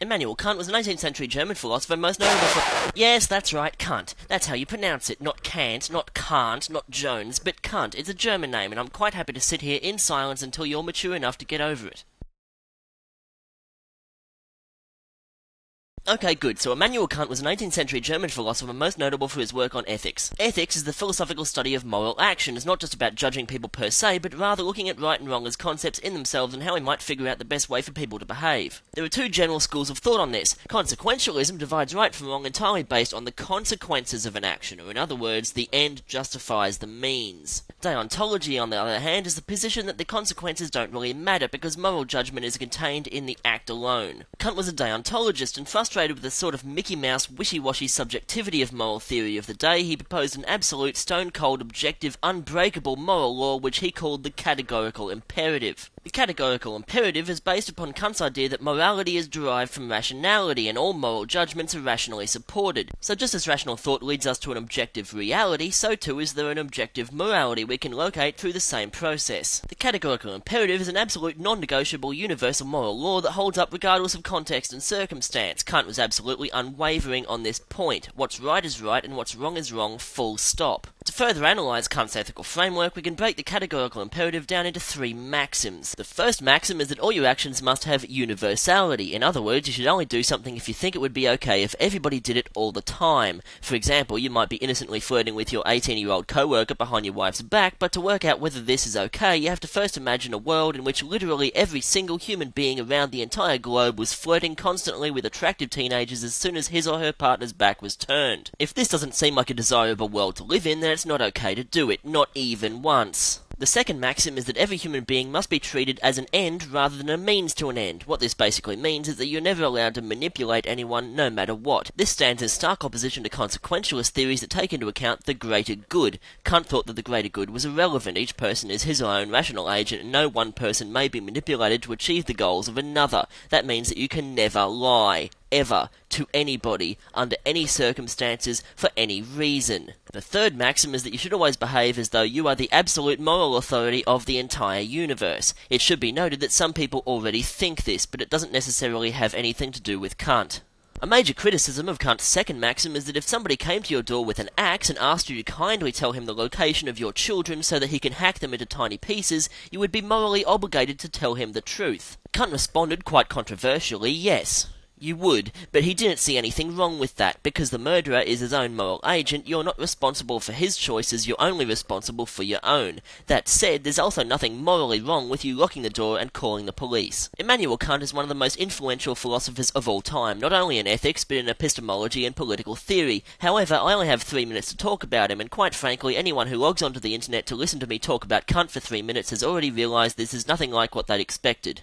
Immanuel Kant was an 18th century German philosopher most notable for... Yes, that's right, Kant. That's how you pronounce it. Not Kant, not Kant, not Jones, but Kant. It's a German name, and I'm quite happy to sit here in silence until you're mature enough to get over it. Okay, good. So Immanuel Kant was an 18th century German philosopher most notable for his work on ethics. Ethics is the philosophical study of moral action. It's not just about judging people per se, but rather looking at right and wrong as concepts in themselves and how we might figure out the best way for people to behave. There are two general schools of thought on this. Consequentialism divides right from wrong entirely based on the consequences of an action, or in other words, the end justifies the means. Deontology, on the other hand, is the position that the consequences don't really matter because moral judgment is contained in the act alone. Kant was a deontologist, and frustrated with the sort of Mickey Mouse wishy-washy subjectivity of moral theory of the day, he proposed an absolute, stone-cold, objective, unbreakable moral law which he called the categorical imperative. The categorical imperative is based upon Kant's idea that morality is derived from rationality and all moral judgments are rationally supported. So just as rational thought leads us to an objective reality, so too is there an objective morality we can locate through the same process. The categorical imperative is an absolute non-negotiable universal moral law that holds up regardless of context and circumstance. Kant was absolutely unwavering on this point. What's right is right and what's wrong is wrong, full stop. To further analyse Kant's ethical framework, we can break the categorical imperative down into three maxims. The first maxim is that all your actions must have universality. In other words, you should only do something if you think it would be okay if everybody did it all the time. For example, you might be innocently flirting with your 18-year-old co-worker behind your wife's back, but to work out whether this is okay, you have to first imagine a world in which literally every single human being around the entire globe was flirting constantly with attractive teenagers as soon as his or her partner's back was turned. If this doesn't seem like a desirable world to live in, then it's not okay to do it, not even once. The second maxim is that every human being must be treated as an end rather than a means to an end. What this basically means is that you're never allowed to manipulate anyone no matter what. This stands in stark opposition to consequentialist theories that take into account the greater good. Kant thought that the greater good was irrelevant. Each person is his own rational agent and no one person may be manipulated to achieve the goals of another. That means that you can never lie. Ever, to anybody, under any circumstances, for any reason. The third maxim is that you should always behave as though you are the absolute moral authority of the entire universe. It should be noted that some people already think this, but it doesn't necessarily have anything to do with Kant. A major criticism of Kant's second maxim is that if somebody came to your door with an axe and asked you to kindly tell him the location of your children so that he can hack them into tiny pieces, you would be morally obligated to tell him the truth. Kant responded quite controversially, yes. You would, but he didn't see anything wrong with that. Because the murderer is his own moral agent, you're not responsible for his choices, you're only responsible for your own. That said, there's also nothing morally wrong with you locking the door and calling the police. Immanuel Kant is one of the most influential philosophers of all time, not only in ethics, but in epistemology and political theory. However, I only have 3 minutes to talk about him, and quite frankly, anyone who logs onto the internet to listen to me talk about Kant for 3 minutes has already realised this is nothing like what they'd expected.